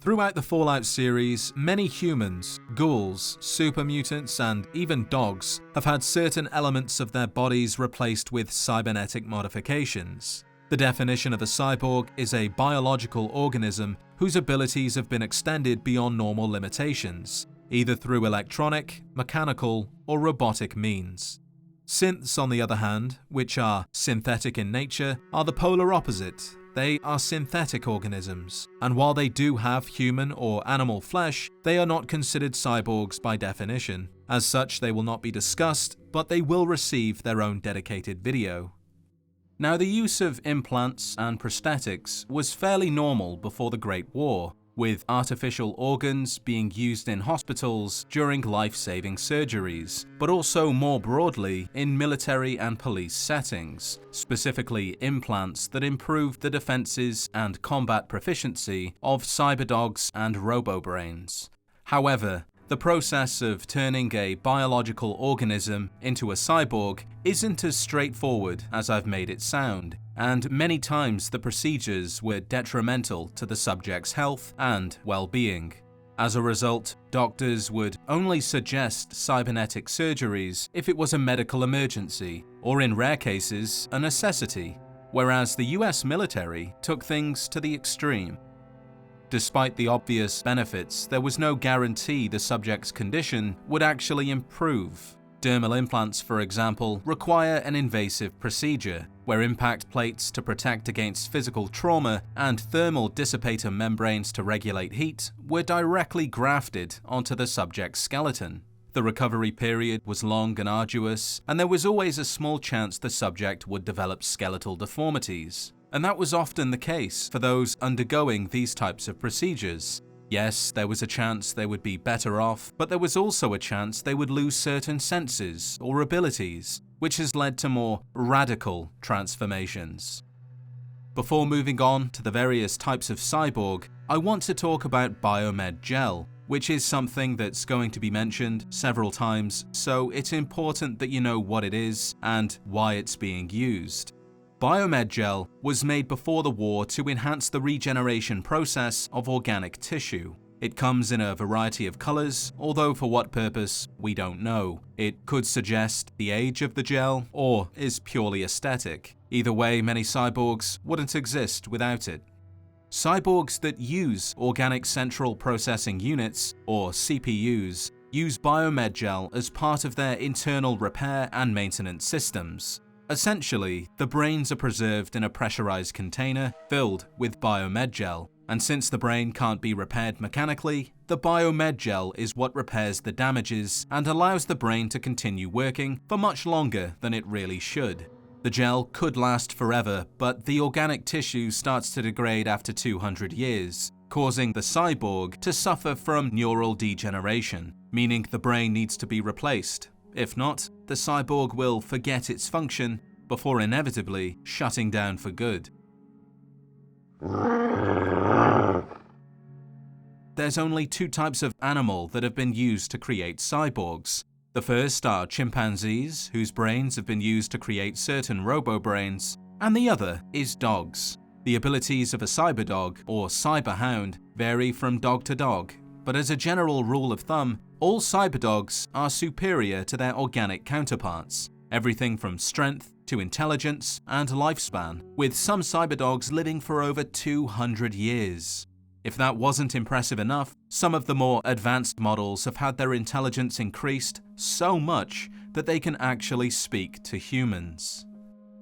Throughout the Fallout series, many humans, ghouls, super mutants, and even dogs have had certain elements of their bodies replaced with cybernetic modifications. The definition of a cyborg is a biological organism whose abilities have been extended beyond normal limitations, either through electronic, mechanical, or robotic means. Synths, on the other hand, which are synthetic in nature, are the polar opposite. They are synthetic organisms, and while they do have human or animal flesh, they are not considered cyborgs by definition. As such, they will not be discussed, but they will receive their own dedicated video. Now, the use of implants and prosthetics was fairly normal before the Great War, with artificial organs being used in hospitals during life-saving surgeries, but also more broadly in military and police settings, specifically implants that improved the defenses and combat proficiency of cyberdogs and robobrains. However, the process of turning a biological organism into a cyborg isn't as straightforward as I've made it sound, and many times the procedures were detrimental to the subject's health and well-being. As a result, doctors would only suggest cybernetic surgeries if it was a medical emergency, or in rare cases, a necessity, whereas the US military took things to the extreme. Despite the obvious benefits, there was no guarantee the subject's condition would actually improve. Dermal implants, for example, require an invasive procedure, where impact plates to protect against physical trauma and thermal dissipator membranes to regulate heat were directly grafted onto the subject's skeleton. The recovery period was long and arduous, and there was always a small chance the subject would develop skeletal deformities. And that was often the case for those undergoing these types of procedures. Yes, there was a chance they would be better off, but there was also a chance they would lose certain senses or abilities, which has led to more radical transformations. Before moving on to the various types of cyborg, I want to talk about biomed gel, which is something that's going to be mentioned several times, so it's important that you know what it is and why it's being used. Biomed gel was made before the war to enhance the regeneration process of organic tissue. It comes in a variety of colors, although for what purpose, we don't know. It could suggest the age of the gel, or is purely aesthetic. Either way, many cyborgs wouldn't exist without it. Cyborgs that use Organic Central Processing Units, or CPUs, use biomed gel as part of their internal repair and maintenance systems. Essentially, the brains are preserved in a pressurized container filled with biomed gel, and since the brain can't be repaired mechanically, the biomed gel is what repairs the damages and allows the brain to continue working for much longer than it really should. The gel could last forever, but the organic tissue starts to degrade after 200 years, causing the cyborg to suffer from neural degeneration, meaning the brain needs to be replaced. If not, the cyborg will forget its function before inevitably shutting down for good. There's only two types of animal that have been used to create cyborgs. The first are chimpanzees, whose brains have been used to create certain robobrains, and the other is dogs. The abilities of a cyberdog or cyberhound vary from dog to dog, but as a general rule of thumb, all cyberdogs are superior to their organic counterparts, everything from strength to intelligence and lifespan, with some cyberdogs living for over 200 years. If that wasn't impressive enough, some of the more advanced models have had their intelligence increased so much that they can actually speak to humans.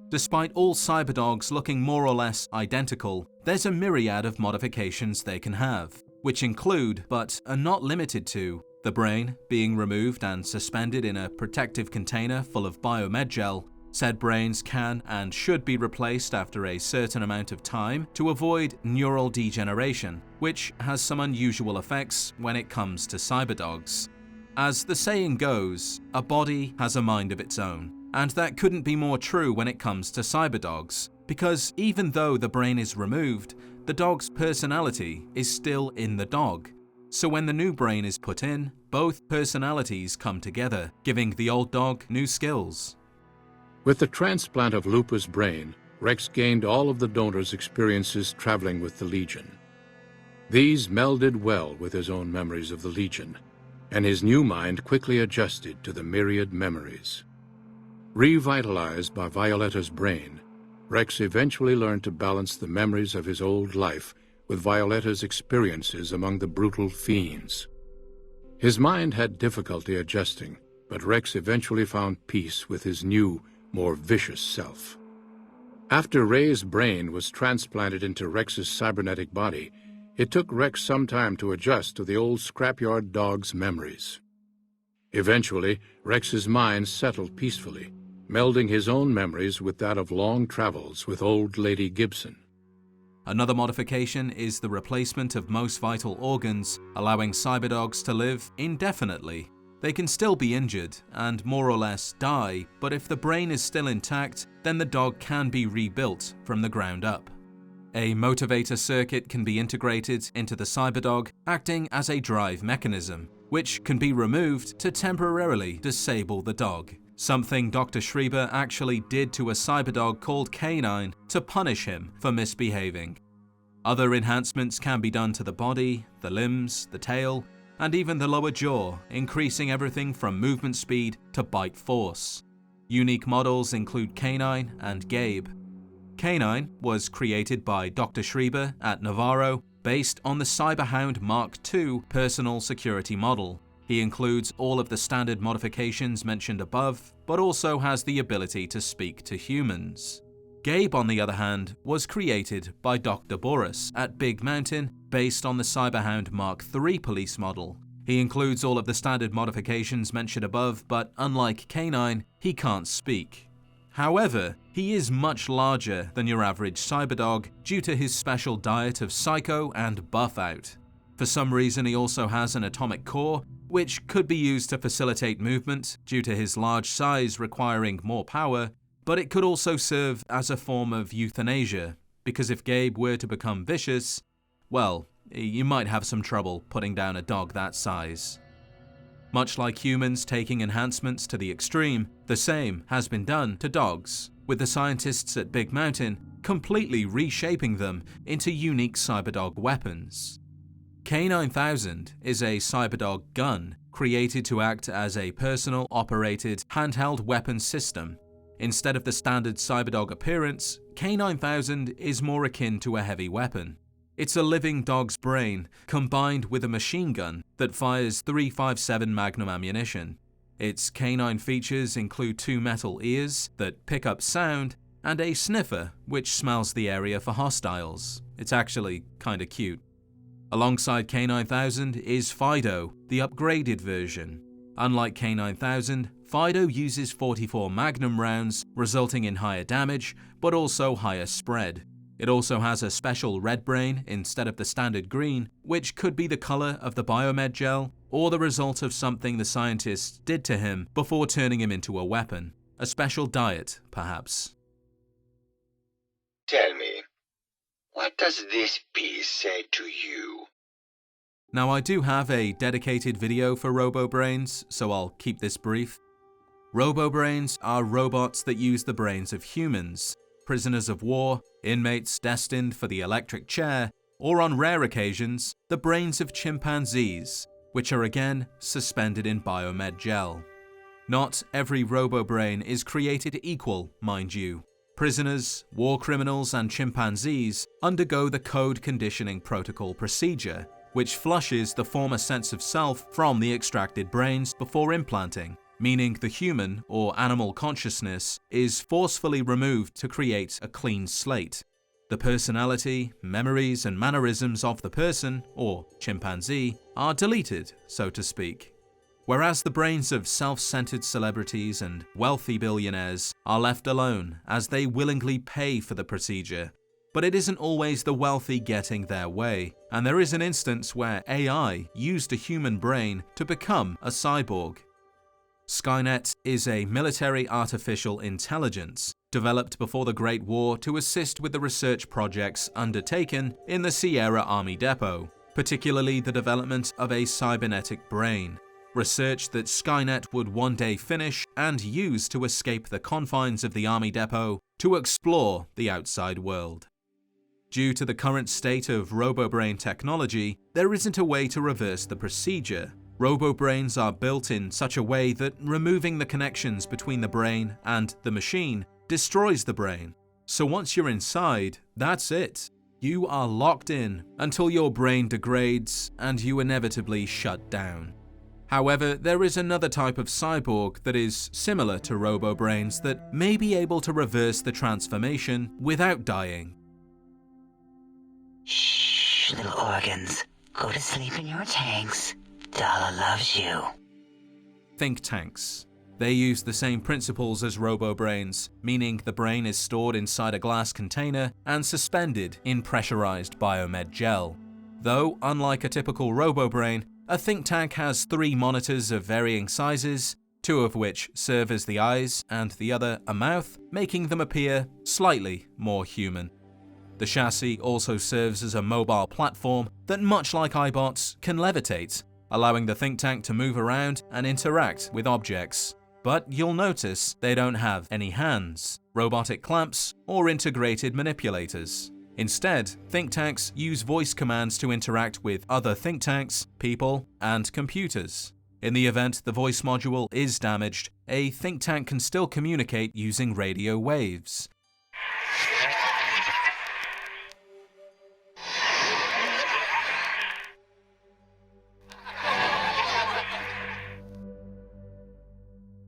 Despite all cyberdogs looking more or less identical, there's a myriad of modifications they can have, which include, but are not limited to, the brain being removed and suspended in a protective container full of biomed gel. Said brains can and should be replaced after a certain amount of time to avoid neural degeneration, which has some unusual effects when it comes to cyberdogs. As the saying goes, a body has a mind of its own, and that couldn't be more true when it comes to cyberdogs, because even though the brain is removed, the dog's personality is still in the dog. So when the new brain is put in, both personalities come together, giving the old dog new skills. With the transplant of Lupa's brain, Rex gained all of the donor's experiences traveling with the Legion. These melded well with his own memories of the Legion, and his new mind quickly adjusted to the myriad memories. Revitalized by Violetta's brain, Rex eventually learned to balance the memories of his old life with Violetta's experiences among the brutal fiends. His mind had difficulty adjusting, but Rex eventually found peace with his new, more vicious self. After Ray's brain was transplanted into Rex's cybernetic body, it took Rex some time to adjust to the old scrapyard dog's memories. Eventually, Rex's mind settled peacefully, melding his own memories with that of long travels with old Lady Gibson. Another modification is the replacement of most vital organs, allowing cyberdogs to live indefinitely. They can still be injured and more or less die, but if the brain is still intact, then the dog can be rebuilt from the ground up. A motivator circuit can be integrated into the cyberdog, acting as a drive mechanism, which can be removed to temporarily disable the dog. Something Dr. Schreiber actually did to a cyberdog called Canine to punish him for misbehaving. Other enhancements can be done to the body, the limbs, the tail, and even the lower jaw, increasing everything from movement speed to bite force. Unique models include Canine and Gabe. Canine was created by Dr. Schreiber at Navarro, based on the Cyberhound Mark II personal security model. He includes all of the standard modifications mentioned above, but also has the ability to speak to humans. Gabe, on the other hand, was created by Dr. Boris at Big Mountain, based on the Cyberhound Mark III police model. He includes all of the standard modifications mentioned above, but unlike Canine, he can't speak. However, he is much larger than your average cyberdog due to his special diet of psycho and buff out. For some reason, he also has an atomic core, which could be used to facilitate movement due to his large size requiring more power, but it could also serve as a form of euthanasia, because if Gabe were to become vicious, well, you might have some trouble putting down a dog that size. Much like humans taking enhancements to the extreme, the same has been done to dogs, with the scientists at Big Mountain completely reshaping them into unique cyberdog weapons. K9000 is a cyberdog gun created to act as a personal operated handheld weapon system. Instead of the standard cyberdog appearance, K9000 is more akin to a heavy weapon. It's a living dog's brain combined with a machine gun that fires .357 Magnum ammunition. Its canine features include 2 metal ears that pick up sound and a sniffer which smells the area for hostiles. It's actually kinda cute. Alongside K9000 is Fido, the upgraded version. Unlike K9000, Fido uses 44 Magnum rounds, resulting in higher damage, but also higher spread. It also has a special red brain instead of the standard green, which could be the color of the biomed gel, or the result of something the scientists did to him before turning him into a weapon. A special diet, perhaps. Tell me, what does this piece say to you? Now, I do have a dedicated video for Robobrains, so I'll keep this brief. Robobrains are robots that use the brains of humans, prisoners of war, inmates destined for the electric chair, or on rare occasions, the brains of chimpanzees, which are again suspended in biomed gel. Not every Robobrain is created equal, mind you. Prisoners, war criminals, and chimpanzees undergo the code conditioning protocol procedure, which flushes the former sense of self from the extracted brains before implanting, meaning the human or animal consciousness is forcefully removed to create a clean slate. The personality, memories, and mannerisms of the person, or chimpanzee, are deleted, so to speak. Whereas the brains of self-centered celebrities and wealthy billionaires are left alone as they willingly pay for the procedure. But it isn't always the wealthy getting their way, and there is an instance where AI used a human brain to become a cyborg. Skynet is a military artificial intelligence developed before the Great War to assist with the research projects undertaken in the Sierra Army Depot, particularly the development of a cybernetic brain, research that Skynet would one day finish and use to escape the confines of the Army Depot to explore the outside world. Due to the current state of robobrain technology, there isn't a way to reverse the procedure. Robobrains are built in such a way that removing the connections between the brain and the machine destroys the brain. So once you're inside, that's it. You are locked in until your brain degrades and you inevitably shut down. However, there is another type of cyborg that is similar to robobrains that may be able to reverse the transformation without dying. Shh, little organs. Go to sleep in your tanks. Dala loves you. Think tanks. They use the same principles as robobrains, meaning the brain is stored inside a glass container and suspended in pressurized biomed gel. Though, unlike a typical robobrain, a think tank has 3 monitors of varying sizes, 2 of which serve as the eyes and the other a mouth, making them appear slightly more human. The chassis also serves as a mobile platform that, much like iBots, can levitate, allowing the think tank to move around and interact with objects. But you'll notice they don't have any hands, robotic clamps, or integrated manipulators. Instead, think tanks use voice commands to interact with other think tanks, people, and computers. In the event the voice module is damaged, a think tank can still communicate using radio waves.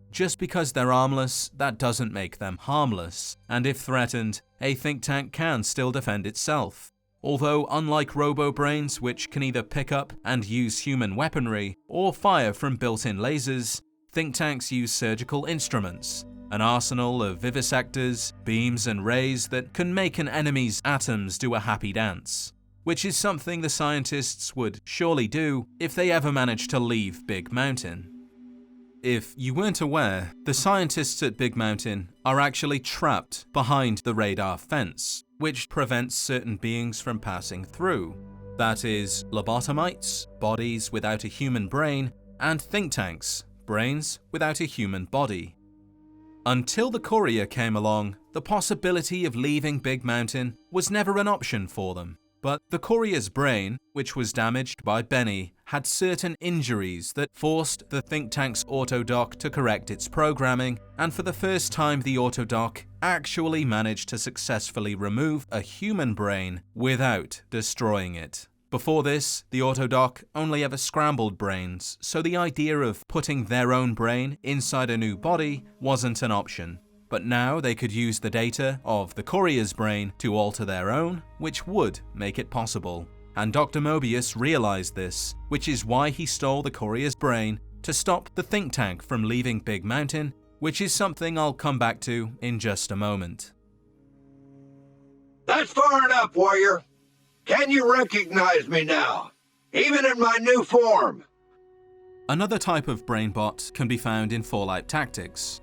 Just because they're armless, that doesn't make them harmless, and if threatened, a think tank can still defend itself. Although unlike robobrains, which can either pick up and use human weaponry, or fire from built-in lasers, think tanks use surgical instruments, an arsenal of vivisectors, beams and rays that can make an enemy's atoms do a happy dance. Which is something the scientists would surely do if they ever managed to leave Big Mountain. If you weren't aware, the scientists at Big Mountain are actually trapped behind the radar fence, which prevents certain beings from passing through. That is, lobotomites, bodies without a human brain, and think tanks, brains without a human body. Until the courier came along, the possibility of leaving Big Mountain was never an option for them. But the courier's brain, which was damaged by Benny, had certain injuries that forced the think tank's autodoc to correct its programming, and for the first time the autodoc actually managed to successfully remove a human brain without destroying it. Before this, the autodoc only ever scrambled brains, so the idea of putting their own brain inside a new body wasn't an option. But now they could use the data of the courier's brain to alter their own, which would make it possible. And Dr. Mobius realized this, which is why he stole the courier's brain to stop the think tank from leaving Big Mountain, which is something I'll come back to in just a moment. That's far enough, warrior. Can you recognize me now, even in my new form? Another type of brainbot can be found in Fallout Tactics.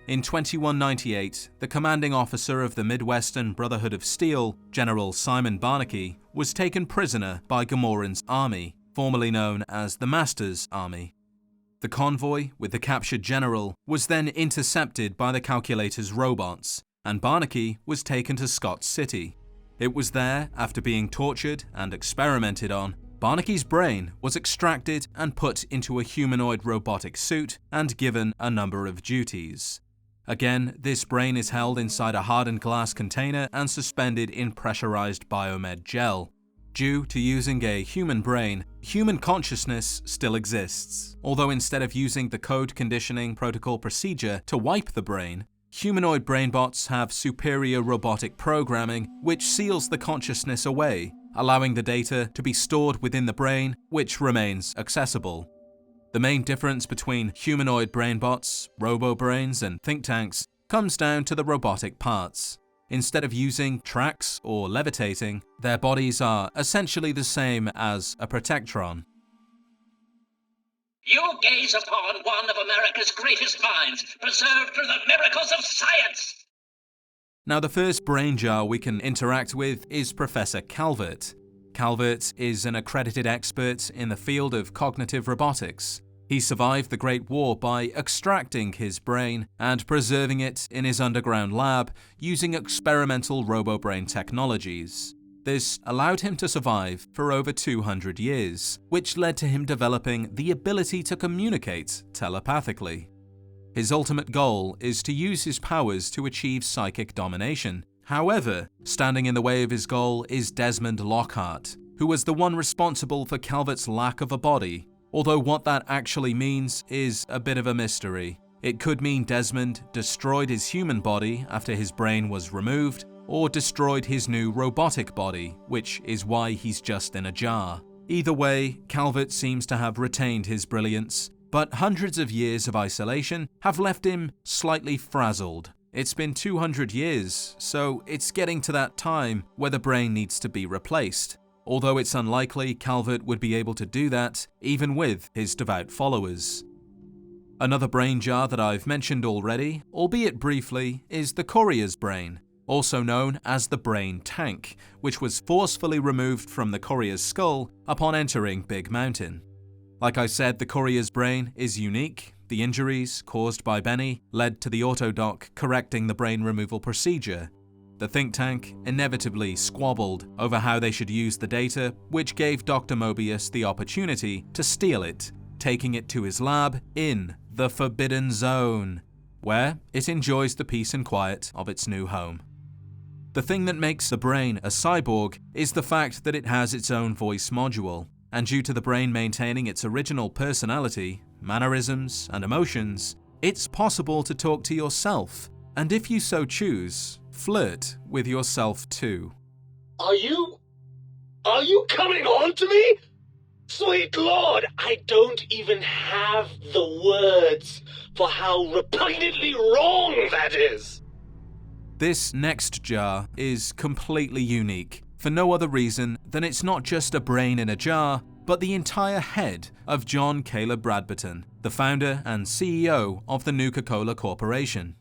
In 2198, the commanding officer of the Midwestern Brotherhood of Steel, General Simon Barnaky, was taken prisoner by Gamoran's army, formerly known as the Master's Army. The convoy with the captured general was then intercepted by the Calculator's robots, and Barnaky was taken to Scott City. It was there, after being tortured and experimented on, Barnaky's brain was extracted and put into a humanoid robotic suit and given a number of duties. Again, this brain is held inside a hardened glass container and suspended in pressurized biomed gel. Due to using a human brain, human consciousness still exists, although instead of using the code conditioning protocol procedure to wipe the brain, humanoid brainbots have superior robotic programming which seals the consciousness away, allowing the data to be stored within the brain, which remains accessible. The main difference between humanoid brainbots, robobrains, and think tanks comes down to the robotic parts. Instead of using tracks or levitating, their bodies are essentially the same as a protectron. You gaze upon one of America's greatest minds, preserved through the miracles of science! Now, the first brain jar we can interact with is Professor Calvert. Calvert is an accredited expert in the field of cognitive robotics. He survived the Great War by extracting his brain and preserving it in his underground lab using experimental robobrain technologies. This allowed him to survive for over 200 years, which led to him developing the ability to communicate telepathically. His ultimate goal is to use his powers to achieve psychic domination. However, standing in the way of his goal is Desmond Lockhart, who was the one responsible for Calvert's lack of a body, although what that actually means is a bit of a mystery. It could mean Desmond destroyed his human body after his brain was removed, or destroyed his new robotic body, which is why he's just in a jar. Either way, Calvert seems to have retained his brilliance, but hundreds of years of isolation have left him slightly frazzled. It's been 200 years, so it's getting to that time where the brain needs to be replaced, although it's unlikely Calvert would be able to do that, even with his devout followers. Another brain jar that I've mentioned already, albeit briefly, is the courier's brain, also known as the brain tank, which was forcefully removed from the courier's skull upon entering Big Mountain. Like I said, the courier's brain is unique. The injuries caused by Benny led to the autodoc correcting the brain removal procedure. The think tank inevitably squabbled over how they should use the data, which gave Dr. Mobius the opportunity to steal it, taking it to his lab in the Forbidden Zone, where it enjoys the peace and quiet of its new home. The thing that makes the brain a cyborg is the fact that it has its own voice module, and due to the brain maintaining its original personality, mannerisms, and emotions, it's possible to talk to yourself, and if you so choose, flirt with yourself too. Are you coming on to me? Sweet Lord, I don't even have the words for how repugnantly wrong that is. This next jar is completely unique, for no other reason than it's not just a brain in a jar, but the entire head of John Caleb Bradberton, the founder and CEO of the Nuka-Cola Corporation.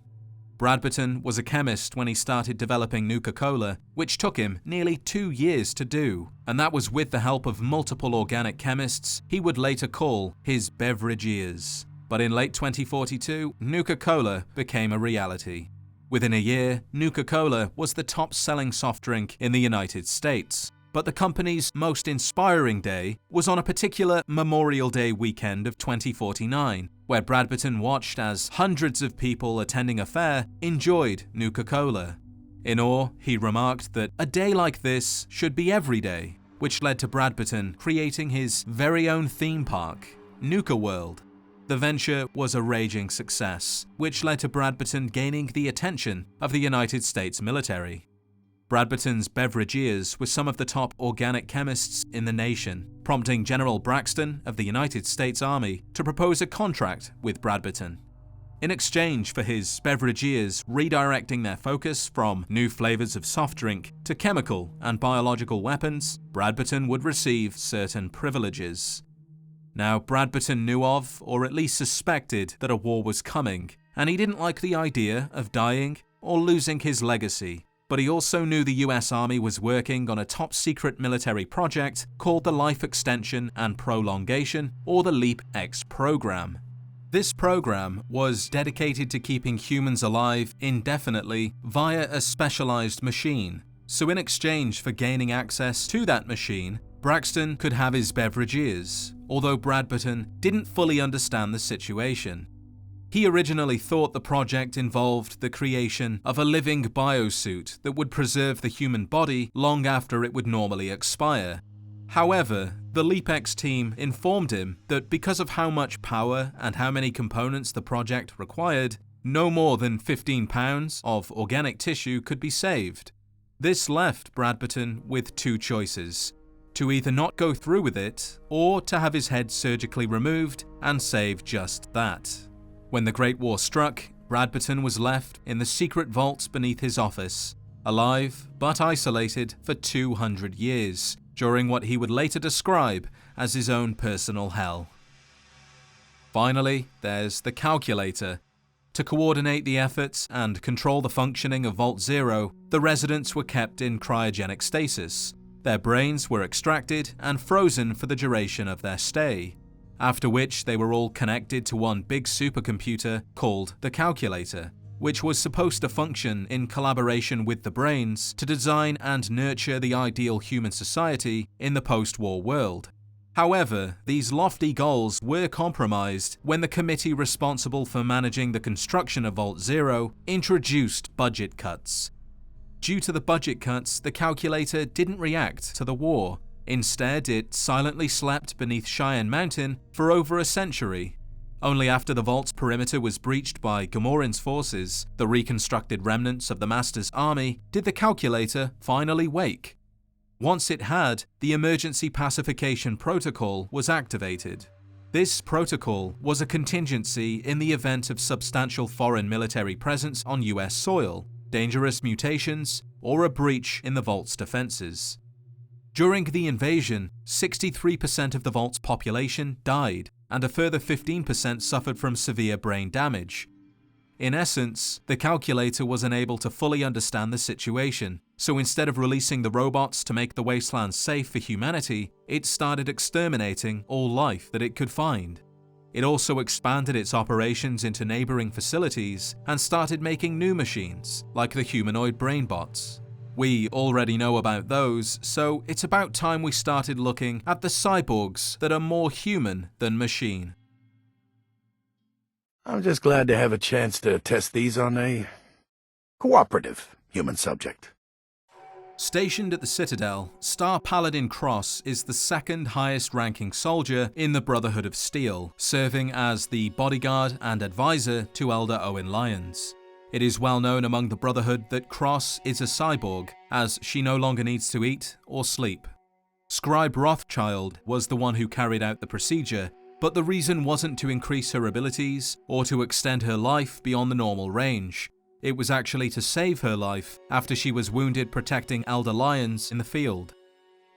Bradberton was a chemist when he started developing Nuka-Cola, which took him nearly 2 years to do, and that was with the help of multiple organic chemists he would later call his beverageers. But in late 2042, Nuka-Cola became a reality. Within a year, Nuka-Cola was the top-selling soft drink in the United States. But the company's most inspiring day was on a particular Memorial Day weekend of 2049, where Bradberton watched as hundreds of people attending a fair enjoyed Nuka-Cola. In awe, he remarked that a day like this should be every day, which led to Bradberton creating his very own theme park, Nuka World. The venture was a raging success, which led to Bradberton gaining the attention of the United States military. Bradberton's beverageers were some of the top organic chemists in the nation, prompting General Braxton of the United States Army to propose a contract with Bradberton. In exchange for his beverageers redirecting their focus from new flavors of soft drink to chemical and biological weapons, Bradberton would receive certain privileges. Now, Bradberton knew of, or at least suspected, that a war was coming, and he didn't like the idea of dying or losing his legacy. But he also knew the US Army was working on a top-secret military project called the Life Extension and Prolongation, or the LEAP-X program. This program was dedicated to keeping humans alive indefinitely via a specialized machine. So in exchange for gaining access to that machine, Braxton could have his beverageers, although Bradberton didn't fully understand the situation. He originally thought the project involved the creation of a living biosuit that would preserve the human body long after it would normally expire. However, the LEAP-X team informed him that because of how much power and how many components the project required, no more than 15 pounds of organic tissue could be saved. This left Bradberton with two choices: to either not go through with it, or to have his head surgically removed and save just that. When the Great War struck, Bradberton was left in the secret vaults beneath his office, alive but isolated for 200 years, during what he would later describe as his own personal hell. Finally, there's the calculator. To coordinate the efforts and control the functioning of Vault Zero, the residents were kept in cryogenic stasis. Their brains were extracted and frozen for the duration of their stay, after which they were all connected to one big supercomputer called the calculator, which was supposed to function in collaboration with the brains to design and nurture the ideal human society in the post-war world. However, these lofty goals were compromised when the committee responsible for managing the construction of Vault Zero introduced budget cuts. Due to the budget cuts, the calculator didn't react to the war. Instead, it silently slept beneath Cheyenne Mountain for over a century. Only after the vault's perimeter was breached by Gamoran's forces, the reconstructed remnants of the Master's army, did the calculator finally wake. Once it had, the Emergency Pacification Protocol was activated. This protocol was a contingency in the event of substantial foreign military presence on US soil, dangerous mutations, or a breach in the Vault's defenses. During the invasion, 63% of the Vault's population died, and a further 15% suffered from severe brain damage. In essence, the calculator was unable to fully understand the situation, so instead of releasing the robots to make the wastelands safe for humanity, it started exterminating all life that it could find. It also expanded its operations into neighboring facilities and started making new machines, like the humanoid brain bots. We already know about those, so it's about time we started looking at the cyborgs that are more human than machine. I'm just glad to have a chance to test these on a cooperative human subject. Stationed at the Citadel, Star Paladin Cross is the second highest ranking soldier in the Brotherhood of Steel, serving as the bodyguard and advisor to Elder Owen Lyons. It is well known among the Brotherhood that Cross is a cyborg, as she no longer needs to eat or sleep. Scribe Rothschild was the one who carried out the procedure, but the reason wasn't to increase her abilities or to extend her life beyond the normal range. It was actually to save her life after she was wounded protecting Elder Lyons in the field.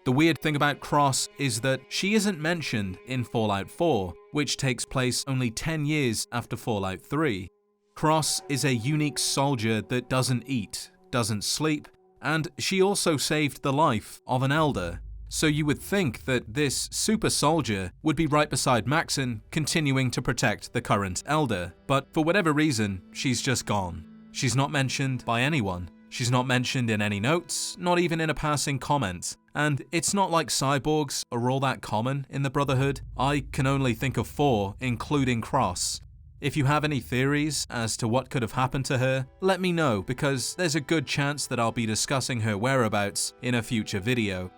The weird thing about Cross is that she isn't mentioned in Fallout 4, which takes place only 10 years after Fallout 3. Cross is a unique soldier that doesn't eat, doesn't sleep, and she also saved the life of an elder. So you would think that this super soldier would be right beside Maxon, continuing to protect the current elder, but for whatever reason, she's just gone. She's not mentioned by anyone. She's not mentioned in any notes, not even in a passing comment. And it's not like cyborgs are all that common in the Brotherhood. I can only think of 4, including Cross. If you have any theories as to what could have happened to her, let me know, because there's a good chance that I'll be discussing her whereabouts in a future video.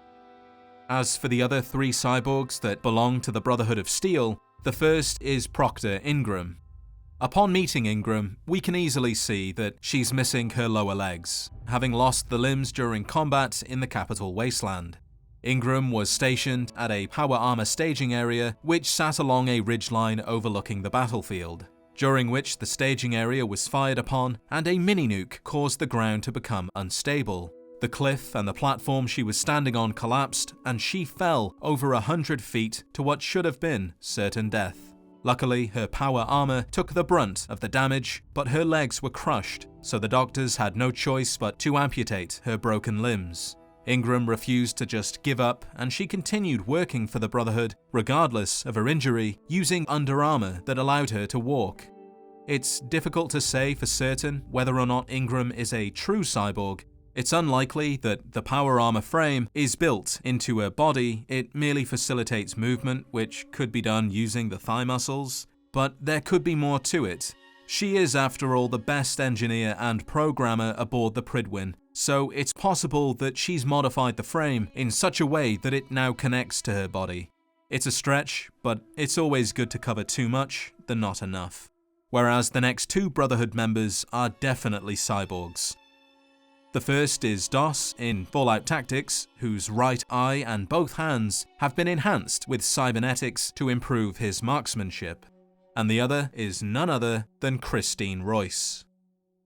As for the other 3 cyborgs that belong to the Brotherhood of Steel, the first is Proctor Ingram. Upon meeting Ingram, we can easily see that she's missing her lower legs, having lost the limbs during combat in the Capital Wasteland. Ingram was stationed at a power armor staging area which sat along a ridgeline overlooking the battlefield, during which the staging area was fired upon and a mini-nuke caused the ground to become unstable. The cliff and the platform she was standing on collapsed, and she fell over 100 feet to what should have been certain death. Luckily, her power armor took the brunt of the damage, but her legs were crushed, so the doctors had no choice but to amputate her broken limbs. Ingram refused to just give up, and she continued working for the Brotherhood, regardless of her injury, using under armor that allowed her to walk. It's difficult to say for certain whether or not Ingram is a true cyborg. It's unlikely that the power armor frame is built into her body, it merely facilitates movement, which could be done using the thigh muscles, but there could be more to it. She is, after all, the best engineer and programmer aboard the Prydwen, so it's possible that she's modified the frame in such a way that it now connects to her body. It's a stretch, but it's always good to cover too much than not enough. Whereas the next 2 Brotherhood members are definitely cyborgs. The first is DOS in Fallout Tactics, whose right eye and both hands have been enhanced with cybernetics to improve his marksmanship. And the other is none other than Christine Royce.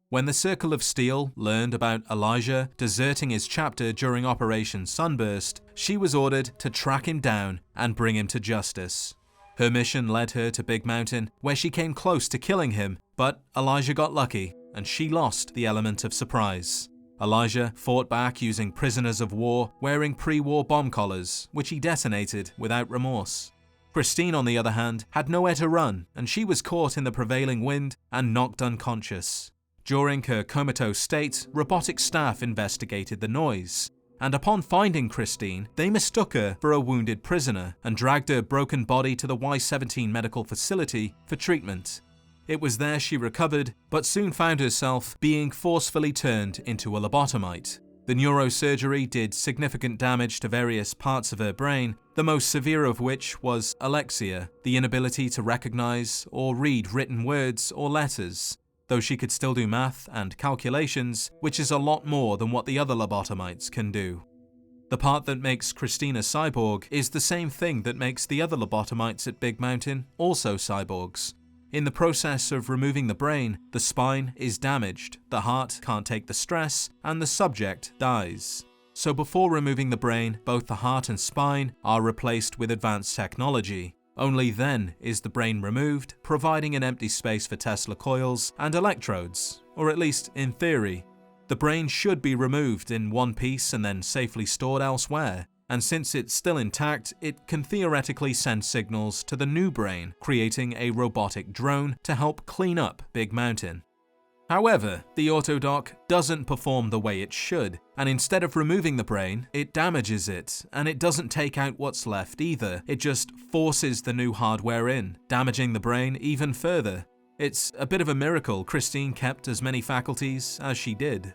When the Circle of Steel learned about Elijah deserting his chapter during Operation Sunburst, she was ordered to track him down and bring him to justice. Her mission led her to Big Mountain, where she came close to killing him, but Elijah got lucky, and she lost the element of surprise. Elijah fought back using prisoners of war wearing pre-war bomb collars, which he detonated without remorse. Christine, on the other hand, had nowhere to run, and she was caught in the prevailing wind and knocked unconscious. During her comatose state, robotic staff investigated the noise, and upon finding Christine, they mistook her for a wounded prisoner and dragged her broken body to the Y-17 medical facility for treatment. It was there she recovered, but soon found herself being forcefully turned into a lobotomite. The neurosurgery did significant damage to various parts of her brain, the most severe of which was alexia, the inability to recognize or read written words or letters, though she could still do math and calculations, which is a lot more than what the other lobotomites can do. The part that makes Christine a cyborg is the same thing that makes the other lobotomites at Big Mountain also cyborgs. In the process of removing the brain, the spine is damaged, the heart can't take the stress, and the subject dies. So before removing the brain, both the heart and spine are replaced with advanced technology. Only then is the brain removed, providing an empty space for Tesla coils and electrodes, or at least in theory. The brain should be removed in one piece and then safely stored elsewhere. And since it's still intact, it can theoretically send signals to the new brain, creating a robotic drone to help clean up Big Mountain. However, the Autodoc doesn't perform the way it should, and instead of removing the brain, it damages it, and it doesn't take out what's left either. It just forces the new hardware in, damaging the brain even further. It's a bit of a miracle Christine kept as many faculties as she did.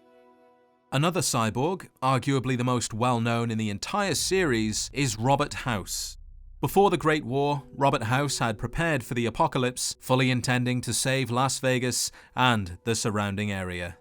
Another cyborg, arguably the most well-known in the entire series, is Robert House. Before the Great War, Robert House had prepared for the apocalypse, fully intending to save Las Vegas and the surrounding area.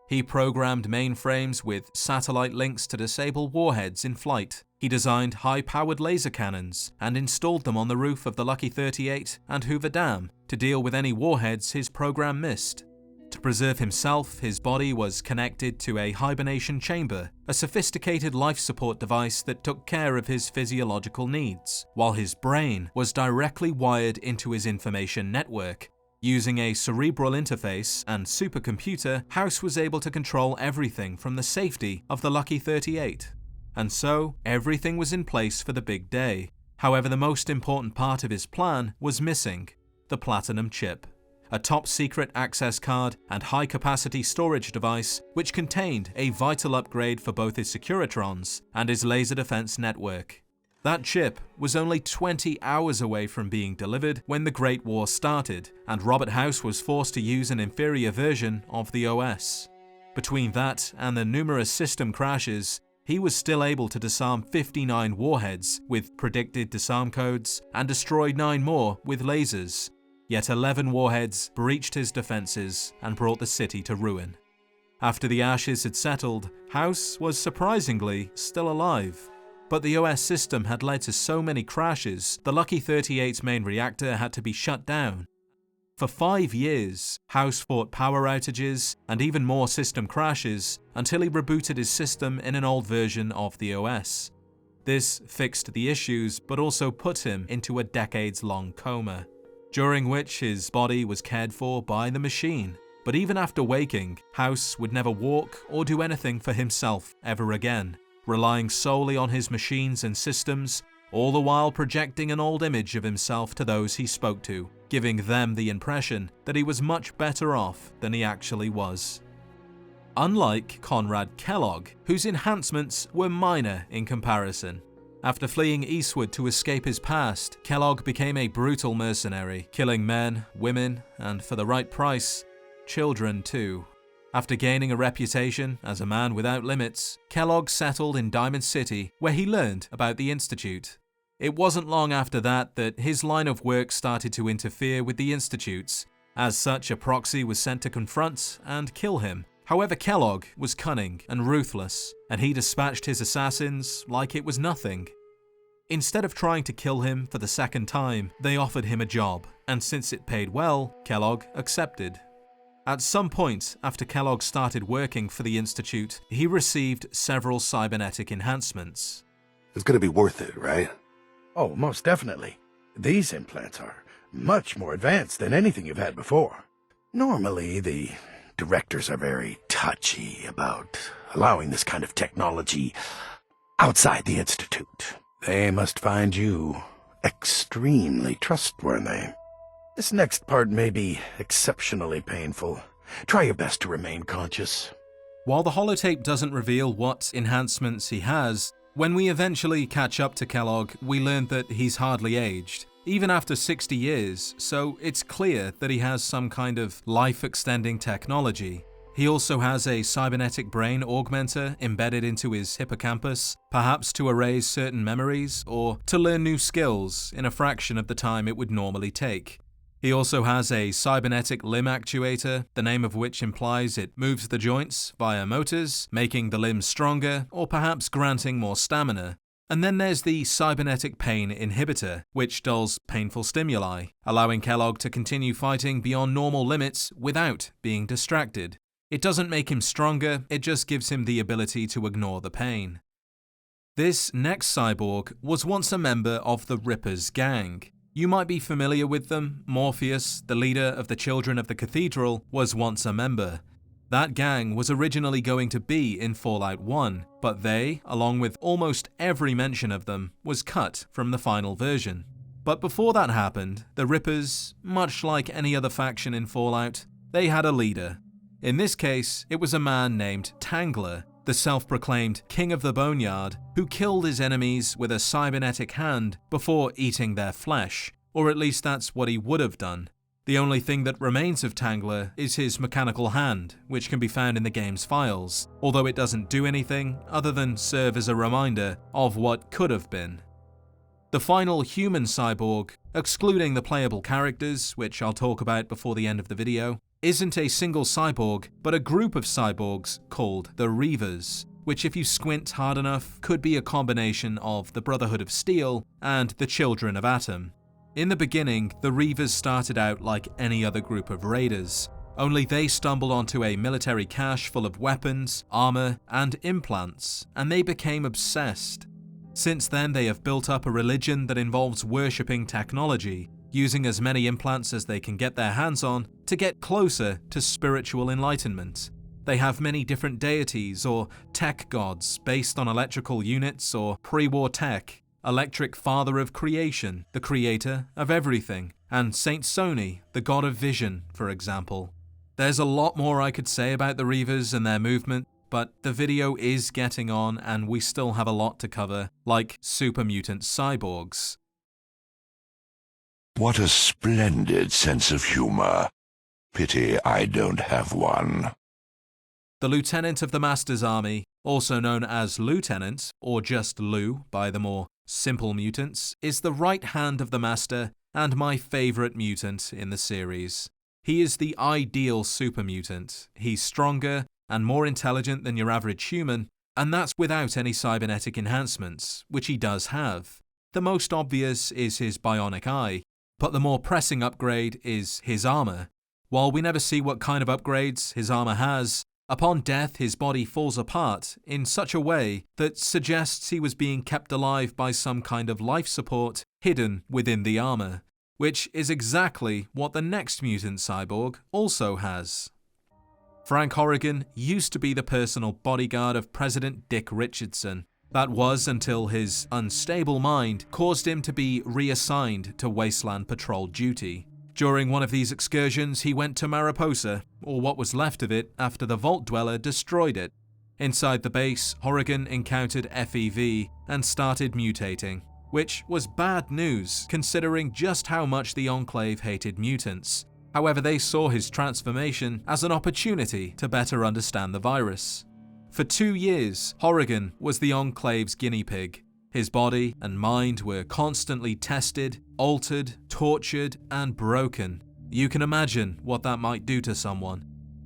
He programmed mainframes with satellite links to disable warheads in flight. He designed high-powered laser cannons and installed them on the roof of the Lucky 38 and Hoover Dam to deal with any warheads his program missed. To preserve himself, his body was connected to a hibernation chamber, a sophisticated life support device that took care of his physiological needs, while his brain was directly wired into his information network. Using a cerebral interface and supercomputer, House was able to control everything from the safety of the Lucky 38. And so, everything was in place for the big day. However, the most important part of his plan was missing: the Platinum chip. A top-secret access card and high-capacity storage device which contained a vital upgrade for both his Securitrons and his laser defense network. That chip was only 20 hours away from being delivered when the Great War started, and Robert House was forced to use an inferior version of the OS. Between that and the numerous system crashes, he was still able to disarm 59 warheads with predicted disarm codes and destroy 9 more with lasers. Yet 11 warheads breached his defenses and brought the city to ruin. After the ashes had settled, House was surprisingly still alive. But the OS system had led to so many crashes, the Lucky 38's main reactor had to be shut down. For 5 years, House fought power outages and even more system crashes until he rebooted his system in an old version of the OS. This fixed the issues, but also put him into a decades-long coma, during which his body was cared for by the machine. But even after waking, House would never walk or do anything for himself ever again, relying solely on his machines and systems, all the while projecting an old image of himself to those he spoke to, giving them the impression that he was much better off than he actually was. Unlike Conrad Kellogg, whose enhancements were minor in comparison. After fleeing eastward to escape his past, Kellogg became a brutal mercenary, killing men, women, and for the right price, children too. After gaining a reputation as a man without limits, Kellogg settled in Diamond City, where he learned about the Institute. It wasn't long after that his line of work started to interfere with the Institute's. As such, a proxy was sent to confront and kill him. However, Kellogg was cunning and ruthless, and he dispatched his assassins like it was nothing. Instead of trying to kill him for the second time, they offered him a job, and since it paid well, Kellogg accepted. At some point after Kellogg started working for the Institute, he received several cybernetic enhancements. It's gonna be worth it, right? Oh, most definitely. These implants are much more advanced than anything you've had before. Normally, the directors are very touchy about allowing this kind of technology outside the Institute. They must find you extremely trustworthy. This next part may be exceptionally painful, Try your best to remain conscious. While the holotape doesn't reveal what enhancements he has, when we eventually catch up to Kellogg, we learn that he's hardly aged, even after 60 years, so it's clear that he has some kind of life-extending technology. He also has a cybernetic brain augmenter embedded into his hippocampus, perhaps to erase certain memories or to learn new skills in a fraction of the time it would normally take. He also has a cybernetic limb actuator, the name of which implies it moves the joints via motors, making the limbs stronger or perhaps granting more stamina. And then there's the cybernetic pain inhibitor, which dulls painful stimuli, allowing Kellogg to continue fighting beyond normal limits without being distracted. It doesn't make him stronger, it just gives him the ability to ignore the pain. This next cyborg was once a member of the Rippers gang. You might be familiar with them. Morpheus, the leader of the Children of the Cathedral, was once a member. That gang was originally going to be in Fallout 1, but they, along with almost every mention of them, was cut from the final version. But before that happened, the Rippers, much like any other faction in Fallout, they had a leader. In this case, it was a man named Tangler, the self-proclaimed King of the Boneyard, who killed his enemies with a cybernetic hand before eating their flesh, or at least that's what he would have done. The only thing that remains of Tangler is his mechanical hand, which can be found in the game's files, although it doesn't do anything other than serve as a reminder of what could have been. The final human cyborg, excluding the playable characters, which I'll talk about before the end of the video, isn't a single cyborg, but a group of cyborgs called the Reavers, which if you squint hard enough could be a combination of the Brotherhood of Steel and the Children of Atom. In the beginning, the Reavers started out like any other group of raiders, only they stumbled onto a military cache full of weapons, armor, and implants, and they became obsessed. Since then, they have built up a religion that involves worshipping technology, using as many implants as they can get their hands on to get closer to spiritual enlightenment. They have many different deities or tech gods based on electrical units or pre-war tech, Electric Father of Creation, the creator of everything, and Saint Sony, the god of vision, for example. There's a lot more I could say about the Reavers and their movement, but the video is getting on and we still have a lot to cover, like super mutant cyborgs. What a splendid sense of humor. Pity I don't have one. The Lieutenant of the Master's Army, also known as Lieutenant, or just Lou by the more simple mutants, is the right hand of the Master and my favourite mutant in the series. He is the ideal super mutant. He's stronger and more intelligent than your average human, and that's without any cybernetic enhancements, which he does have. The most obvious is his bionic eye, but the more pressing upgrade is his armor. While we never see what kind of upgrades his armor has, upon death his body falls apart in such a way that suggests he was being kept alive by some kind of life support hidden within the armor, which is exactly what the next mutant cyborg also has. Frank Horrigan used to be the personal bodyguard of President Dick Richardson. That was until his unstable mind caused him to be reassigned to Wasteland Patrol duty. During one of these excursions, he went to Mariposa, or what was left of it after the Vault Dweller destroyed it. Inside the base, Horrigan encountered FEV and started mutating, which was bad news considering just how much the Enclave hated mutants. However, they saw his transformation as an opportunity to better understand the virus. For 2 years, Horrigan was the Enclave's guinea pig. His body and mind were constantly tested, altered, tortured, and broken. You can imagine what that might do to someone.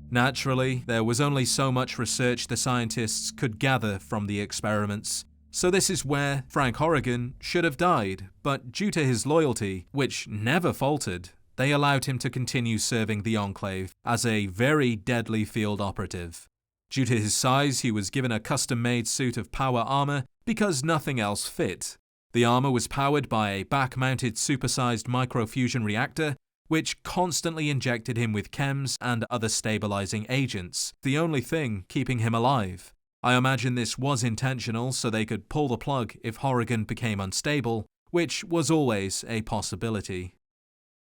Naturally, there was only so much research the scientists could gather from the experiments, so this is where Frank Horrigan should have died, but due to his loyalty, which never faltered, they allowed him to continue serving the Enclave as a very deadly field operative. Due to his size, he was given a custom-made suit of power armor because nothing else fit. The armor was powered by a back-mounted supersized microfusion reactor, which constantly injected him with chems and other stabilizing agents, the only thing keeping him alive. I imagine this was intentional so they could pull the plug if Horrigan became unstable, which was always a possibility.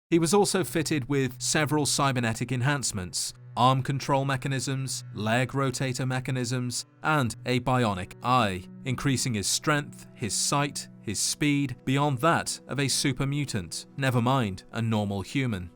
He was also fitted with several cybernetic enhancements, arm control mechanisms, leg rotator mechanisms, and a bionic eye, increasing his strength, his sight, his speed beyond that of a super mutant, never mind a normal human.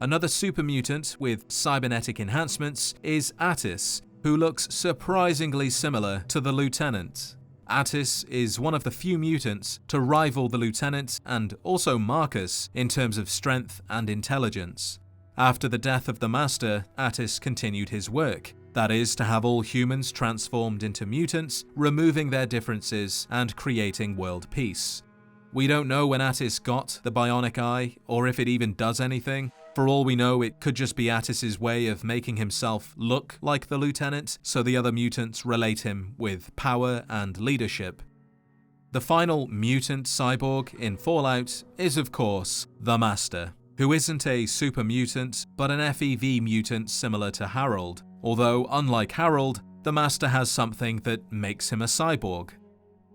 Another super mutant with cybernetic enhancements is Attis, who looks surprisingly similar to the Lieutenant. Attis is one of the few mutants to rival the Lieutenant and also Marcus in terms of strength and intelligence. After the death of the Master, Attis continued his work, that is, to have all humans transformed into mutants, removing their differences and creating world peace. We don't know when Attis got the bionic eye, or if it even does anything. For all we know, it could just be Attis's way of making himself look like the Lieutenant, so the other mutants relate him with power and leadership. The final mutant cyborg in Fallout is, of course, the Master, who isn't a super mutant, but an FEV mutant similar to Harold, although unlike Harold, the Master has something that makes him a cyborg.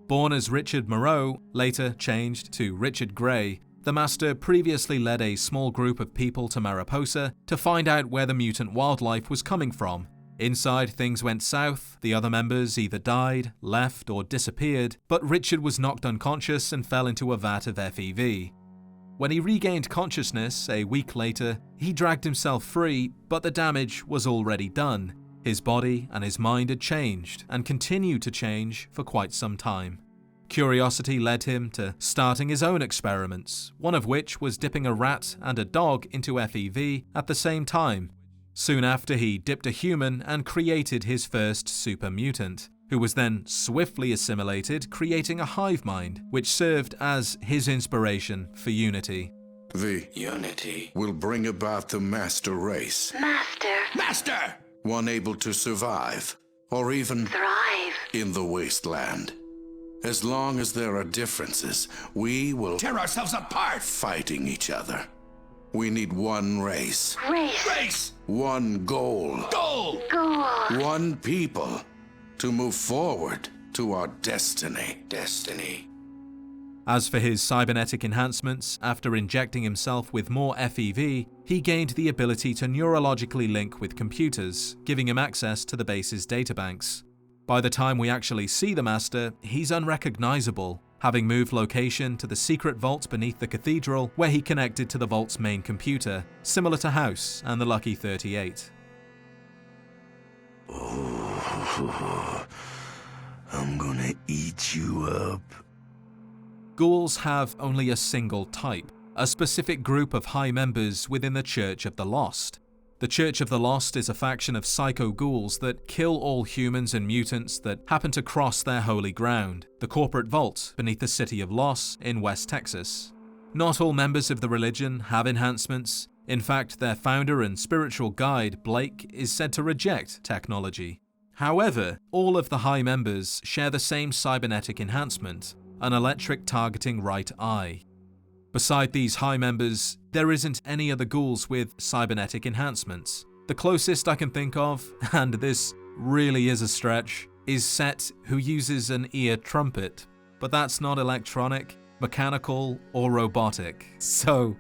Born as Richard Moreau, later changed to Richard Gray, the Master previously led a small group of people to Mariposa to find out where the mutant wildlife was coming from. Inside, things went south, the other members either died, left, or disappeared, but Richard was knocked unconscious and fell into a vat of FEV. When he regained consciousness a week later, he dragged himself free, but the damage was already done. His body and his mind had changed, and continued to change for quite some time. Curiosity led him to starting his own experiments, one of which was dipping a rat and a dog into FEV at the same time. Soon after, he dipped a human and created his first super mutant, who was then swiftly assimilated, creating a hive mind, which served as his inspiration for Unity. The Unity will bring about the master race. Master! One able to survive, or even Thrive! in the wasteland. As long as there are differences, we will tear ourselves apart fighting each other. We need one race. Race! One goal. Ghoul! One people to move forward to our destiny. As for his cybernetic enhancements, after injecting himself with more FEV, he gained the ability to neurologically link with computers, giving him access to the base's databanks. By the time we actually see the Master, he's unrecognizable, having moved location to the secret vault beneath the cathedral where he connected to the vault's main computer, similar to House and the Lucky 38. I'm gonna eat you up. Ghouls have only a single type, a specific group of high members within the Church of the Lost. The Church of the Lost is a faction of psycho-ghouls that kill all humans and mutants that happen to cross their holy ground, the corporate vault beneath the city of Los in West Texas. Not all members of the religion have enhancements. In fact, their founder and spiritual guide, Blake, is said to reject technology. However, all of the high members share the same cybernetic enhancement, an electric targeting right eye. Beside these high members, there isn't any other ghouls with cybernetic enhancements. The closest I can think of, and this really is a stretch, is Set, who uses an ear trumpet. But that's not electronic, mechanical, or robotic, so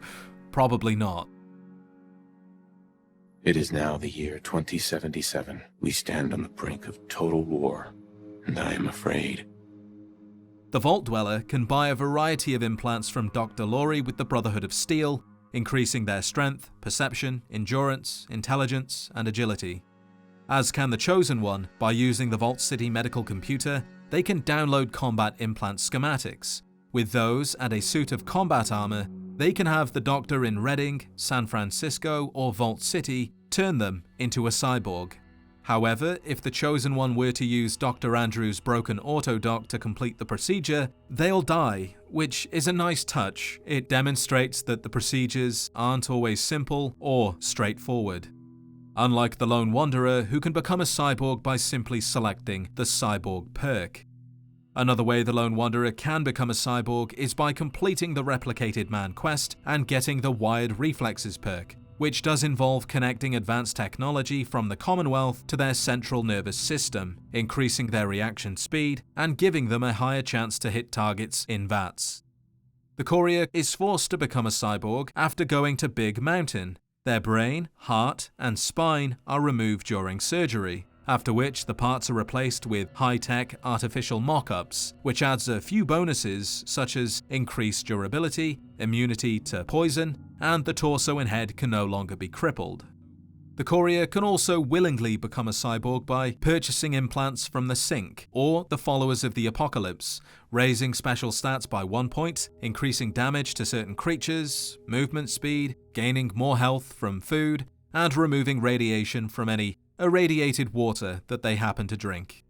probably not. It is now the year 2077. We stand on the brink of total war, and I am afraid. The Vault Dweller can buy a variety of implants from Dr. Laurie with the Brotherhood of Steel, increasing their strength, perception, endurance, intelligence, and agility. As can the Chosen One, by using the Vault City medical computer, they can download combat implant schematics. With those and a suit of combat armor, they can have the Doctor in Reading, San Francisco, or Vault City turn them into a cyborg. However, if the Chosen One were to use Dr. Andrews' broken autodoc to complete the procedure, they'll die, which is a nice touch. It demonstrates that the procedures aren't always simple or straightforward. Unlike the Lone Wanderer, who can become a cyborg by simply selecting the Cyborg perk. Another way the Lone Wanderer can become a cyborg is by completing the Replicated Man quest and getting the Wired Reflexes perk, which does involve connecting advanced technology from the Commonwealth to their central nervous system, increasing their reaction speed and giving them a higher chance to hit targets in VATS. The courier is forced to become a cyborg after going to Big Mountain. Their brain, heart, and spine are removed during surgery, after which the parts are replaced with high-tech artificial mock-ups, which adds a few bonuses such as increased durability, immunity to poison, and the torso and head can no longer be crippled. The courier can also willingly become a cyborg by purchasing implants from the Sync, or the Followers of the Apocalypse, raising special stats by 1 point, increasing damage to certain creatures, movement speed, gaining more health from food, and removing radiation from any irradiated water that they happen to drink.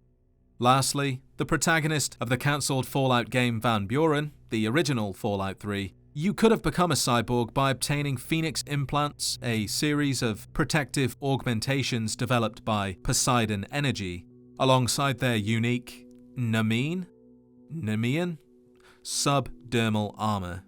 Lastly, the protagonist of the cancelled Fallout game Van Buren, the original Fallout 3, you could have become a cyborg by obtaining Phoenix implants, a series of protective augmentations developed by Poseidon Energy, alongside their unique Nemean subdermal armor.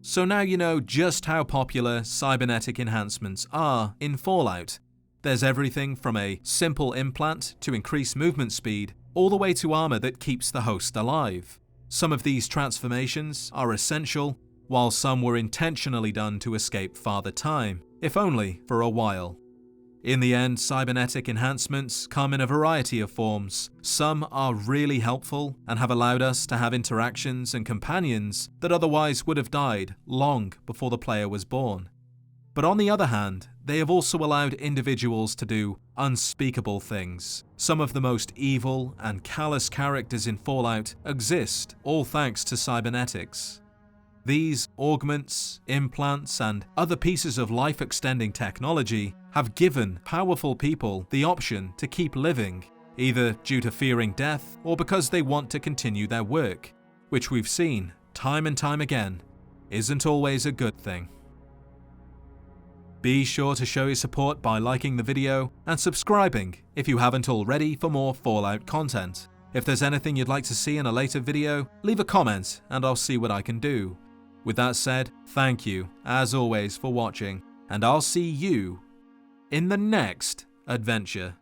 So now you know just how popular cybernetic enhancements are in Fallout. There's everything from a simple implant to increase movement speed, all the way to armor that keeps the host alive. Some of these transformations are essential, while some were intentionally done to escape Father Time, if only for a while. In the end, cybernetic enhancements come in a variety of forms. Some are really helpful and have allowed us to have interactions and companions that otherwise would have died long before the player was born. But on the other hand, they have also allowed individuals to do unspeakable things. Some of the most evil and callous characters in Fallout exist, all thanks to cybernetics. These augments, implants, and other pieces of life-extending technology have given powerful people the option to keep living, either due to fearing death or because they want to continue their work, which we've seen time and time again isn't always a good thing. Be sure to show your support by liking the video and subscribing if you haven't already for more Fallout content. If there's anything you'd like to see in a later video, leave a comment and I'll see what I can do. With that said, thank you, as always, for watching, and I'll see you in the next adventure.